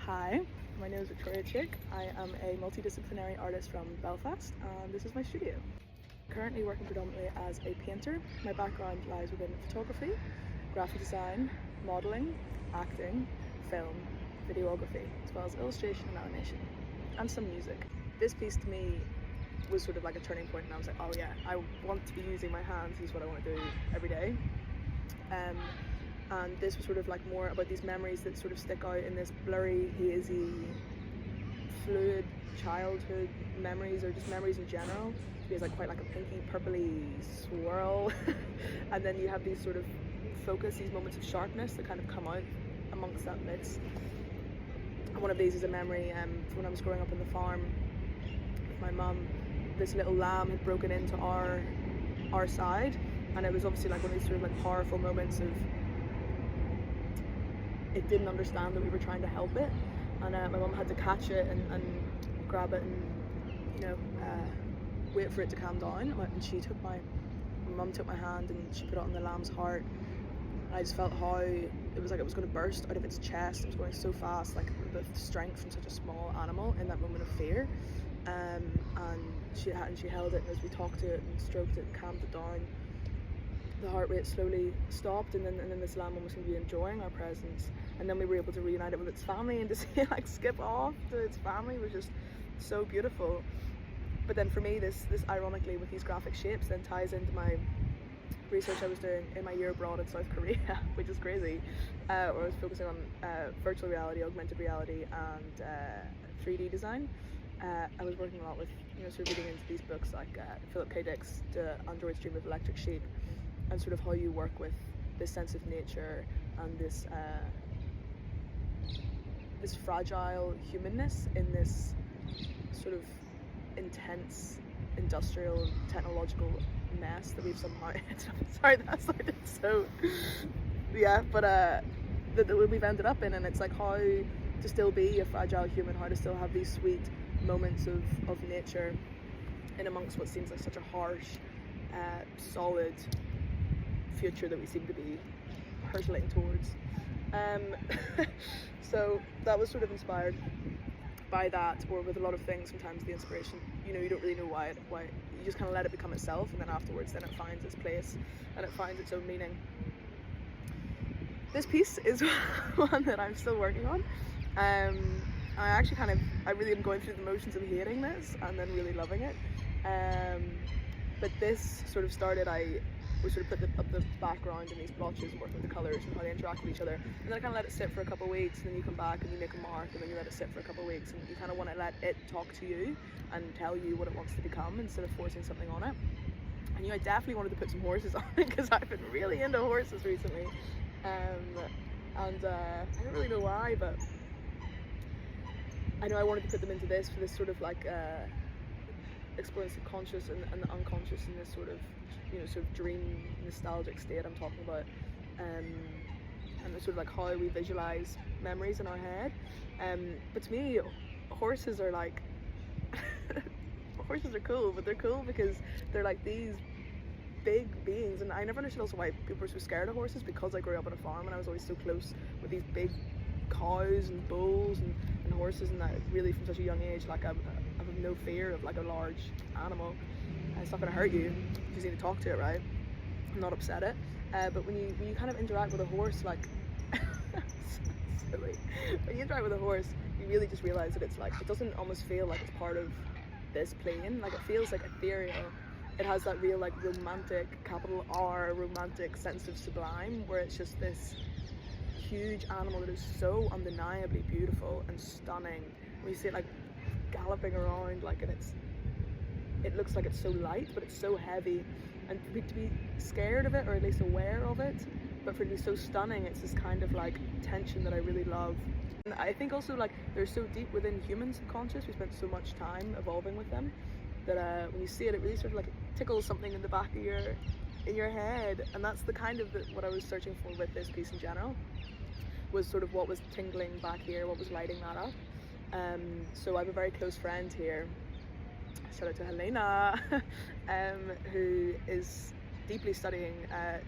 Hi, my name is Victoria Chick. I am a multidisciplinary artist from Belfast, and this is my studio. Currently working predominantly as a painter. My background lies within photography, graphic design, modelling, acting, film, videography, as well as illustration and animation, and some music. This piece to me was sort of like a turning point, and I was like, oh yeah, I want to be using my hands. This is what I want to do every day. And this was sort of like more about these memories that sort of stick out in this blurry, hazy, fluid childhood memories, or just memories in general. There's like quite like a pinky purpley swirl and then you have these sort of focus, these moments of sharpness that kind of come out amongst that mix. And one of these is a memory from when I was growing up on the farm with my mum. This little lamb had broken into our side, and it was obviously like one of these sort of like powerful moments of it didn't understand that we were trying to help it, and my mum had to catch it and grab it and wait for it to calm down. And she took my mum took my hand and she put it on the lamb's heart, and I just felt how it was like it was going to burst out of its chest. It was going so fast, like the strength from such a small animal in that moment of fear. And she held it, and as we talked to it and stroked it and calmed it down, the heart rate slowly stopped, and then this lamb almost seemed to be enjoying our presence. And then we were able to reunite it with its family, and to see it like skip off to its family was just so beautiful. But then for me, this ironically with these graphic shapes then ties into my research I was doing in my year abroad in South Korea, which is crazy, where I was focusing on virtual reality, augmented reality, and 3D design. I was working a lot with, sort of reading into these books like Philip K. Dick's The Android's Dream of Electric Sheep, and sort of how you work with this sense of nature and this fragile humanness in this sort of intense industrial technological mess that we've somehow sorry that sounded so but that we've ended up in. And it's like how to still be a fragile human, how to still have these sweet moments of nature in amongst what seems like such a harsh solid future that we seem to be hurtling towards. So that was sort of inspired by that, or with a lot of things. Sometimes the inspiration, you don't really know why you just kind of let it become itself, and then afterwards then it finds its place and it finds its own meaning. This piece is one that I'm still working on. I really am going through the motions of hating this and then really loving it. But this sort of started, we sort of put up the background in these blotches and working with the colours and how they interact with each other, and then I kind of let it sit for a couple of weeks, and then you come back and you make a mark, and then you let it sit for a couple of weeks, and you kind of want to let it talk to you and tell you what it wants to become instead of forcing something on it. And I definitely wanted to put some horses on it because I've been really into horses recently, and I don't really know why, but I know I wanted to put them into this for this sort of like exploring the subconscious and the unconscious in this sort of sort of dream nostalgic state I'm talking about, and it's sort of like how we visualize memories in our head. But to me, horses are like horses are cool, but they're cool because they're like these big beings, and I never understood also why people were so scared of horses, because I grew up on a farm and I was always so close with these big cows and bulls and horses, and that really from such a young age, like I have no fear of like a large animal. It's not going to hurt you, you just need to talk to it, right, and not upset it. But when you kind of interact with a horse, like silly, when you interact with a horse, you really just realize that it's like, it doesn't almost feel like it's part of this plane, like it feels like ethereal. It has that real like romantic, capital R, romantic sense of sublime, where it's just this huge animal that is so undeniably beautiful and stunning. When you see it like galloping around, like, and it looks like it's so light, but it's so heavy, and to be scared of it, or at least aware of it, but for it to be so stunning, it's this kind of like tension that I really love. And I think also like they're so deep within human subconscious, we spent so much time evolving with them, that when you see it, it really sort of like tickles something in the back of your head. And that's the kind of what I was searching for with this piece in general, was sort of what was tingling back here, what was lighting that up. So I have a very close friend here, shout out to Helena, who is deeply studying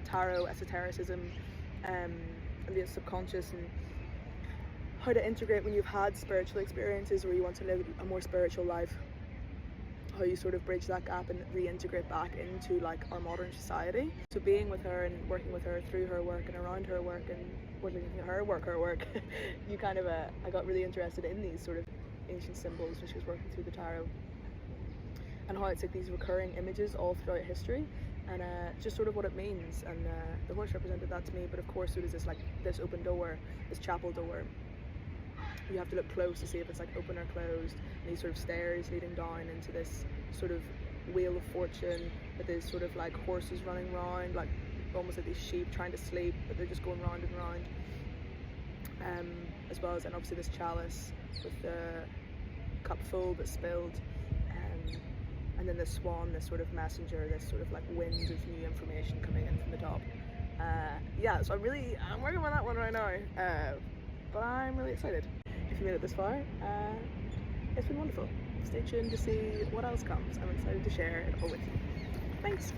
tarot, esotericism, and the subconscious, and how to integrate when you've had spiritual experiences or you want to live a more spiritual life, how you sort of bridge that gap and reintegrate back into like our modern society. So being with her and working with her through her work and around her work and working her work, you kind of I got really interested in these sort of ancient symbols when she was working through the tarot, and how it's like these recurring images all throughout history, and just sort of what it means. And the horse represented that to me, but of course so does this, like this open door, this chapel door. You have to look close to see if it's like open or closed, and these sort of stairs leading down into this sort of wheel of fortune with these sort of like horses running around, like almost like these sheep trying to sleep, but they're just going round and round. As well as, and obviously this chalice with the cup full but spilled, and then this swan, this sort of messenger, this sort of like wind of new information coming in from the top. Yeah, so I'm working on that one right now, but I'm really excited. If you made it this far, it's been wonderful. Stay tuned to see what else comes. I'm excited to share it all with you. Thanks.